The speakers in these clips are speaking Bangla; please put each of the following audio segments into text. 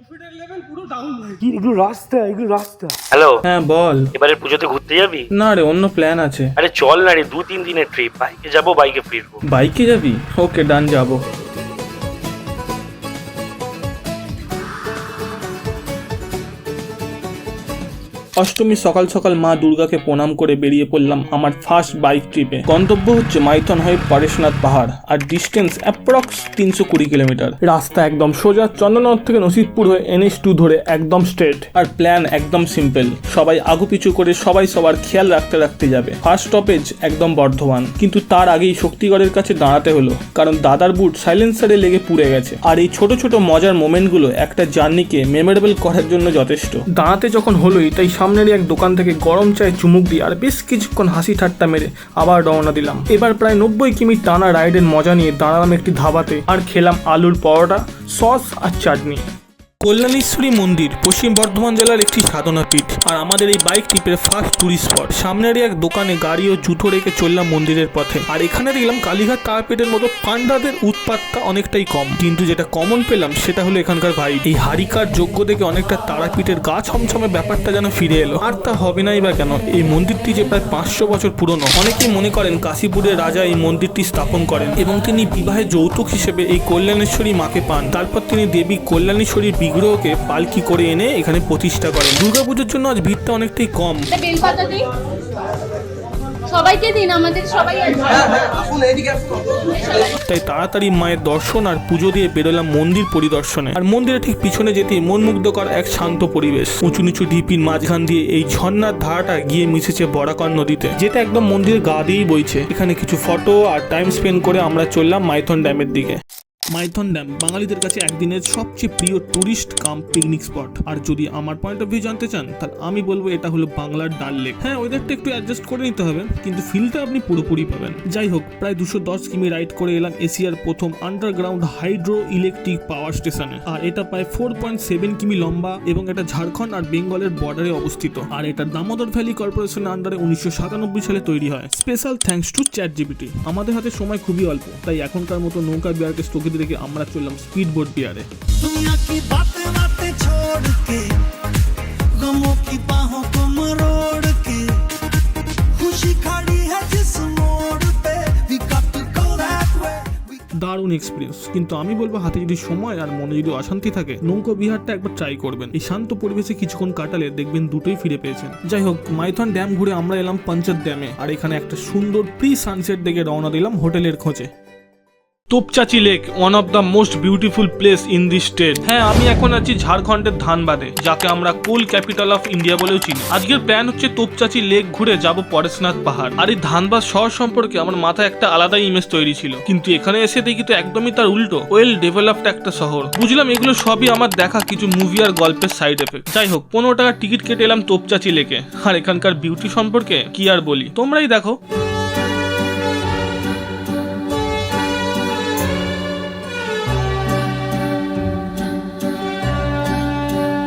কনফিডেন্স লেভেল পুরো ডাউন ভাই। কি এগুলো রাস্তা। হ্যালো, হ্যাঁ বল। এবারে পুজোতে ঘুরতে যাবি? না রে, অন্য প্ল্যান আছে। আরে চল না রে, 2-3 দিনের ট্রিপ, বাইকে যাবো, বাইকে ফিরবো। বাইকে যাবি? ওকে ডান, যাবো। অষ্টমী সকাল সকাল মা দুর্গাকে প্রণাম করে বেরিয়ে পড়লাম আমার ফার্স্ট বাইক ট্রিপে। গন্তব্য হচ্ছে মাইথন হয়ে পরেশনাথ পাহাড়, আর ডিস্টেন্স অ্যাপ্রক্স 320 কিলোমিটার। রাস্তা একদম সোজা, চন্দননগর থেকে নসিবপুর হয়ে NH2 ধরে একদম স্ট্রেট। আর প্ল্যান একদম সিম্পল, সবাই আগুপিছু করে সবাই সবার খেয়াল রাখতে রাখতে যাবে। ফার্স্ট স্টপেজ একদম বর্ধমান, কিন্তু তার আগেই শক্তিগড়ের কাছে দাঁড়াতে হলো, কারণ দাদার বুট সাইলেন্সারে লেগে পুড়ে গেছে। আর এই ছোট ছোট মজার মোমেন্টগুলো একটা জার্নিকে মেমোরেবল করার জন্য যথেষ্ট। দাঁড়াতে যখন হলোই, তাই সামনেরই এক দোকান থেকে গরম চায়ে চুমুক দিয়ে আর বেশ কিছুক্ষণ হাসি ঠাট্টা মেরে আবার রওনা দিলাম। এবার প্রায় 90 কিমি টানা রাইডের মজা নিয়ে দাঁড়ালাম একটি ধাবাতে আর খেলাম আলুর পরোটা, সস আর চাটনি। কল্যাণেশ্বরী মন্দির পশ্চিম বর্ধমান জেলার একটি সাধনা পীঠ, আর আমাদের এই বাইক ট্রিপের ফার্স্ট টুরিস্ট স্পট। সামনেরই এক দোকানে গাড়ি ও জুতো রেখে চললাম মন্দিরের পথে। আর এখানে দেখলাম কালীঘাট তারাপীঠের মতো পান্ডাদের উৎপাতটা অনেকটাই কম, কিন্তু যেটা কমন পেলাম সেটা হলো এখানকার ভাইব। এই হারিকার যোগ্য দেখে অনেকটা তারাপীঠের গা ছমছমে ব্যাপারটা যেন ফিরে এলো। আর তা হবে নাই বা কেন, এই মন্দিরটি যে প্রায় 500 বছর পুরনো। অনেকেই মনে করেন কাশীপুরের রাজা এই মন্দিরটি স্থাপন করেন এবং তিনি বিবাহের যৌতুক হিসেবে এই কল্যাণেশ্বরী মাকে পান। তারপর তিনি দেবী কল্যাণেশ্বরীর বিগ্রহকে পালকি করে এনে এখানে প্রতিষ্ঠা করেন। দুর্গাপুজোর জন্য আজ ভিড়টা অনেকটাই কম। বেলপাতা দিই সবাইকে দিন, আমাদের সবাই আছে। তাই তাড়াতাড়ি মায়ের দর্শন আর পুজো দিয়ে বেরোলাম মন্দির পরিদর্শনে। আর মন্দিরে ঠিক পিছনে যেতে মন মুগ্ধকর এক শান্ত পরিবেশ। উঁচু নিচু ঢিপির মাঝখান দিয়ে এই ঝর্ণার ধারাটা গিয়ে মিশেছে বরাকর নদীতে, যেটা একদম মন্দিরের গা দিয়েই বইছে। এখানে কিছু ফটো আর টাইম স্পেন্ড করে আমরা চললাম মাইথন ড্যামের দিকে। মাইথন ড্যাম বাঙালিদের কাছে একদিনের সবচেয়ে প্রিয় টুরিস্ট কাম পিকনিক স্পট। আর যদি আমার পয়েন্ট অফ ভিউ জানতে চান, তাহলে আমি বলবো এটা হলো বাংলার ডাল লেক। হ্যাঁ, ওয়েদারটা একটু অ্যাডজাস্ট করে নিতে হবে, কিন্তু ফিলটা আপনি পুরোপুরি পাবেন। যাই হোক, প্রায় 210 কিমি রাইড করে এলাম এশিয়ার প্রথম আন্ডারগ্রাউন্ড হাইড্রো ইলেকট্রিক পাওয়ার স্টেশনে। আর এটা প্রায় 4.7 কিমি লম্বা এবং এটা ঝাড়খণ্ড আর বেঙ্গলের বর্ডারে অবস্থিত। আর এটা দামোদর ভ্যালি কর্পোরেশনের আন্ডারে 1997 সালে তৈরি হয়। Special thanks to ChatGPT। আমাদের হাতে সময় খুবই অল্প, তাই এখনকার মতো নৌকা বিহারকে স্থগিত রেখে আমরা চললাম স্পিড বোট বিহারে। दुनिया की बातें बातें छोड़ के गमों की बाहों को मरोड़ के खुशी खड़ी है जिस मोड़ पे we got to go that way। দারুণ এক্সপিরিয়েন্স, কিন্তু আমি বলবো হাতে যদি সময় আর মনে যদি অশান্তি থাকে, নৌকো বিহারটা একবার ট্রাই করবেন। এই শান্ত পরিবেশে কিছুক্ষণ কাটালে দেখবেন দুটোই ফিরে পেয়েছেন। যাই হোক, মাইথন ড্যাম ঘুরে আমরা এলাম পঞ্চায়েত ড্যামে, আর এখানে একটা সুন্দর প্রি সানসেট দেখে রওনা দিলাম হোটেলের খোঁজে। Topchanchi lake, one of the most beautiful place in this state. হ্যাঁ, আমি এখন আছি ঝাড়খণ্ডের ধানবাদে, যাকে আমরা কোল ক্যাপিটাল অফ ইন্ডিয়া বলেও চিনি। আজকের প্ল্যান হচ্ছে তোপচাচি লেক ঘুরে যাব পরেশনাথ পাহাড়। আর এই ধানবাদ শহর সম্পর্কে আমার মাথায় একটা আলাদাই ইমেজ তৈরি ছিল, কিন্তু এখানে এসে দেখি তো একদমই তার উল্টো। ওয়েল ডেভেলপড একটা শহর। বুঝলাম এগুলো সবই আমার দেখা কিছু মুভি আর গল্পের সাইড এফেক্ট। যাই হোক, 15 টাকা টিকিট কেটে এলাম তোপচাচি লেকে। আর এখানকার বিউটি সম্পর্কে কি আর বলি, তোমরাই দেখো।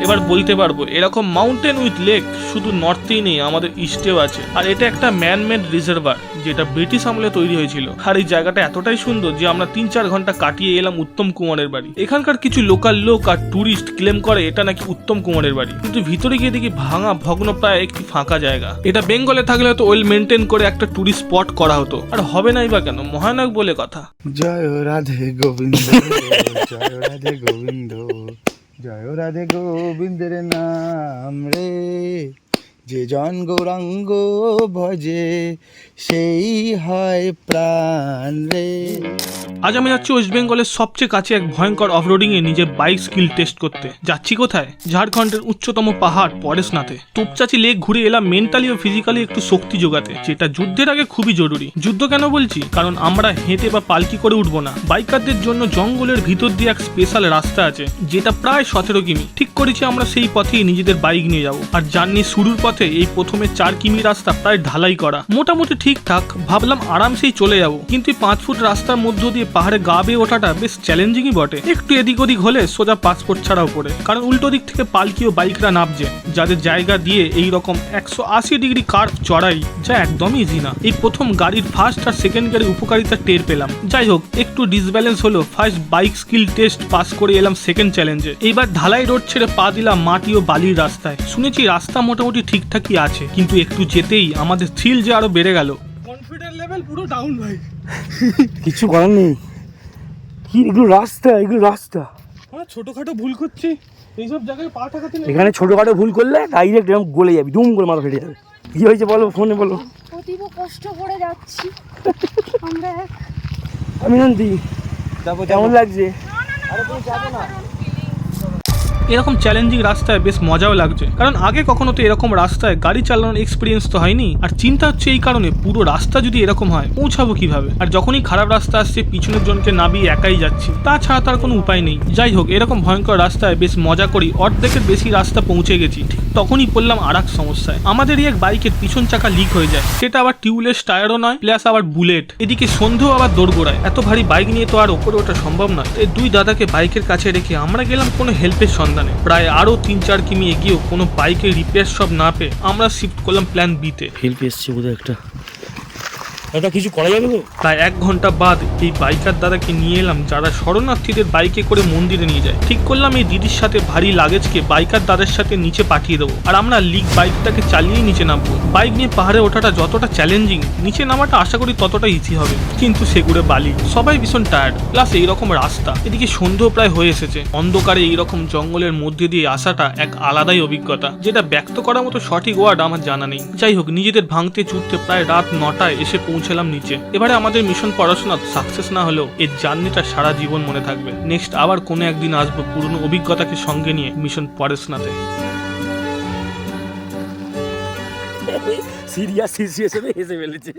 এবার বলতে পারবো এরকম মাউন্টেন উইথ লেক শুধু নর্থেই নেই, আমাদের ইস্টেও আছে। আর এটা একটা ম্যানমেড রিজার্ভার, যেটা ব্রিটিশ আমলে তৈরি হয়েছিল। আর এই জায়গাটা এতটাই সুন্দর যে আমরা 3-4 ঘন্টা কাটিয়ে এলাম উত্তম কুমারের বাড়ি। এখানকার কিছু লোকাল লোক আর টুরিস্ট ক্লেম করে এটা নাকি উত্তম কুমারের বাড়ি, কিন্তু ভিতরে গিয়ে দেখি ভাঙা ভগ্নপ্রায় একটি ফাঁকা জায়গা। এটা বেঙ্গলে থাকলে হয়তো ওয়েল মেনটেন করে একটা টুরিস্ট স্পট করা হতো, আর হবে নাই বা কেন, মহানায়ক বলে কথা। জয় রাধে গোবিন্দ, জয় রাধে গোবিন্দ, জয় রাধে গোবিন্দের নাম রে, যে জন গৌরাঙ্গ ভজে সেই হয় প্রাণ রে। আজ আমি যাচ্ছি ওয়েস্ট বেঙ্গলের সবচেয়ে কাছে এক ভয়ঙ্কর অফরোডিং এ নিজের বাইক স্কিল টেস্ট করতে। যাচ্ছি কোথায়? ঝাড়খণ্ডের উচ্চতম পাহাড় পরেশনাথে। তোপচাচি লেক ঘুরে এলাম মেন্টালি ও ফিজিক্যালি একটু শক্তি জোগাতে, যেটা যুদ্ধের আগে খুবই জরুরি। যুদ্ধ কেন বলছি? কারণ আমরা হেঁটে বা পালকি করে উঠবো না। বাইকারদের জন্য জঙ্গলের ভিতর দিয়ে এক স্পেশাল রাস্তা আছে, যেটা প্রায় 17 কিমি। ঠিক করেছি আমরা সেই পথেই নিজেদের বাইক নিয়ে যাব। আর জার্নি শুরুর পথে এই প্রথমে 4 কিমি রাস্তা প্রায় ঢালাই করা, মোটামুটি ঠিকঠাক, ভাবলাম আরামসেই চলে যাব। কিন্তু 5 ফুট রাস্তার মধ্য দিয়ে পাহাড়ে গা বেয়ে ওঠাটা বেশ চ্যালেঞ্জিংই বটে। একটু এদিক ওদিক হলে সোজা পাসপোর্ট ছাড়াও পড়ে, কারণ উল্টো দিক থেকে পালকি ও বাইকরা নামছে, যাদের জায়গা দিয়ে এই রকম 180 ডিগ্রি কার্ভ চড়াই, যা একদমই ইজি না। এই প্রথম গাড়ির ফার্স্ট আর সেকেন্ড গিয়ারের উপকারিতা টের পেলাম। যাই হোক, একটু ডিসব্যালেন্স হলো, first bike skill test pass করে এলাম সেকেন্ড চ্যালেঞ্জে। এইবার ঢালাই রোড ছেড়ে পা দিলাম মাটি ও বালির রাস্তায়। শুনেছি রাস্তা মোটামুটি ঠিকঠাকই আছে, কিন্তু একটু যেতেই আমাদের থ্রিল যে আরো বেড়ে গেল। কনফিডেন্স লেভেল পুরো ডাউন ভাই। কিছু করার নেই, কি এগুলো রাস্তা, আমরা ছোটখাটো ভুল করছি, এইসব জায়গায় পা ঠাকাতে নেই। এখানে ছোটখাটো ভুল করলে ডাইরেক্ট এরকম গলে যাবি, দুম করে মাথা ফেটে যাবে। কি হয়েছে বলো, ফোনে বলো। অতীব কষ্ট করে যাচ্ছি আমরা। আমি নন্দী, কেমন লাগছে? এরকম চ্যালেঞ্জিং রাস্তায় বেশ মজাও লাগছে, কারণ আগে কখনো তো এরকম রাস্তায় গাড়ি চালানোর এক্সপিরিয়েন্স তো হয়নি। আর চিন্তা হচ্ছে এই কারণে, পুরো রাস্তা যদি এরকম হয় পৌঁছাবো কিভাবে। আর যখনই খারাপ রাস্তা আসছে পিছনের জনকে নামিয়ে একাই যাচ্ছি, তাছাড়া তার কোনো উপায় নেই। যাই হোক, এরকম ভয়ঙ্কর রাস্তায় বেশ মজা করি, অর্ধেকের বেশি রাস্তা পৌঁছে গেছি। ঠিক তখনই পড়লাম আর এক সমস্যায়। আমাদেরই এক বাইকের পিছন চাকা লিক হয়ে যায়, সেটা আবার টিউবলেস টায়ারও নয়, প্লাস আবার বুলেট। এদিকে সন্ধেও আবার দোরগোড়ায়, এত ভারী বাইক নিয়ে তো আর ওপরে ওঠা সম্ভব নয়। এই দুই দাদাকে বাইকের কাছে রেখে আমরা গেলাম কোনো হেল্পের সন্ধানে। প্রায় আরো 3-4 কিমি এগিয়েও কোনো বাইকের রিপেয়ার সব না পেয়ে আমরা শিফট করলাম প্ল্যান বিতে। হেল্প এসছে বোধহয় একটা, এটা কিছু করা যাবে তো? প্রায় 1 ঘন্টা বাদ এই বাইকার দাদাকে নিয়ে এলাম, যারা শরণার্থীদের বাইকে করে মন্দিরে নিয়ে যায়। ঠিক করলাম এই দিদির সাথে ভারী লাগেজকে বাইকার দাদার সাথে নিচে পাঠিয়ে দেবো, আর আমরা লিক বাইকটাকে চালিয়েই নিচে নামবো। বাইক নিয়ে পাহাড়ে ওঠাটা যতটা চ্যালেঞ্জিং, নিচে নামাটা আশা করি ততটা ইজি হবে। কিন্তু সেগুড়ে বালি, সবাই ভীষণ টায়ার্ড, প্লাস এইরকম রাস্তা, এদিকে সন্ধ্যেও প্রায় হয়ে এসেছে। অন্ধকারে এইরকম জঙ্গলের মধ্যে দিয়ে আসাটা এক আলাদাই অভিজ্ঞতা, যেটা ব্যক্ত করার মতো সঠিক ওয়ার্ড আমার জানা নেই। যাই হোক, নিজেদের ভাঙতে চুটতে প্রায় রাত 9টায় এসে পৌঁছলাম নিচে। এবারে আমাদের মিশন পড়াশোনা সাকসেস না হলেও এই জার্নিটা সারা জীবন মনে থাকবে। নেক্সট আবার কোনো একদিন আসবো পুরনো অভিজ্ঞতাকে সঙ্গে নিয়ে মিশন পড়াশোনাতে। সিরিয়াস সিচুয়েশনে এসে ফেলেছে।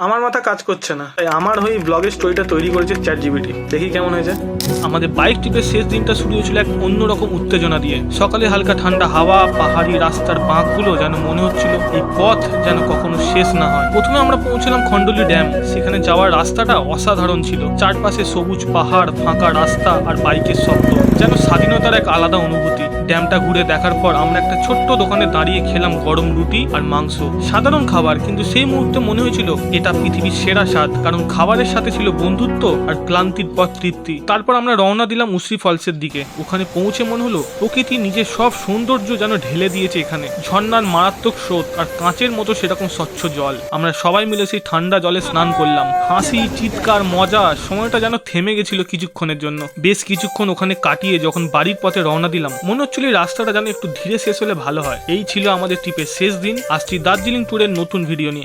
আমার মাথা কাজ করছে না, তাই আমার হয়ে ব্লগের স্টোরিটা তৈরি করেছে ChatGPT। দেখি কেমন হয়েছে। আমাদের বাইক ট্রিপের শেষ দিনটা শুরু হয়েছিল এক অন্যরকম উত্তেজনা দিয়ে। সকালে হালকা ঠান্ডা হাওয়া, পাহাড়ি রাস্তার বাঁকগুলো যেন মনে হচ্ছিল এই পথ যেন কখনো শেষ না হয়। প্রথমে আমরা পৌঁছলাম খন্ডলি ড্যাম। সেখানে যাওয়ার রাস্তাটা অসাধারণ ছিল, চারপাশে সবুজ পাহাড়, ফাঁকা রাস্তা আর বাইকের শব্দ, যেন স্বাধীনতার এক আলাদা অনুভূতি। ড্যামটা ঘুরে দেখার পর আমরা একটা ছোট্ট দোকানে দাঁড়িয়ে খেলাম গরম রুটি আর মাংস। সাধারণ খাবার, কিন্তু সেই মুহূর্তে মনে হয়েছিল এটা পৃথিবীর সেরা স্বাদ, কারণ খাবারের সাথে ছিল বন্ধুত্ব আর ক্লান্তির পর তৃপ্তি। তারপর আমরা রওনা দিলাম উশ্রী ফলসের দিকে। ওখানে পৌঁছে মনে হলো প্রকৃতি নিজের সব সৌন্দর্য যেন ঢেলে দিয়েছে এখানে। ঝর্ণার মারাত্মক স্রোত আর কাঁচের মতো সেরকম স্বচ্ছ জল। আমরা সবাই মিলে সেই ঠান্ডা জলে স্নান করলাম। হাসি, চিৎকার, মজা, সময়টা যেন থেমে গেছিল কিছুক্ষণের জন্য। বেশ কিছুক্ষণ ওখানে কাটিয়ে যখন বাড়ির পথে রওনা দিলাম, মনে হচ্ছিল এই রাস্তাটা যেন একটু ধীরে শেষ হলে ভালো হয়। এই ছিল আমাদের ট্রিপের শেষ দিন। আসছি দার্জিলিং ট্যুরের নতুন ভিডিও নিয়ে।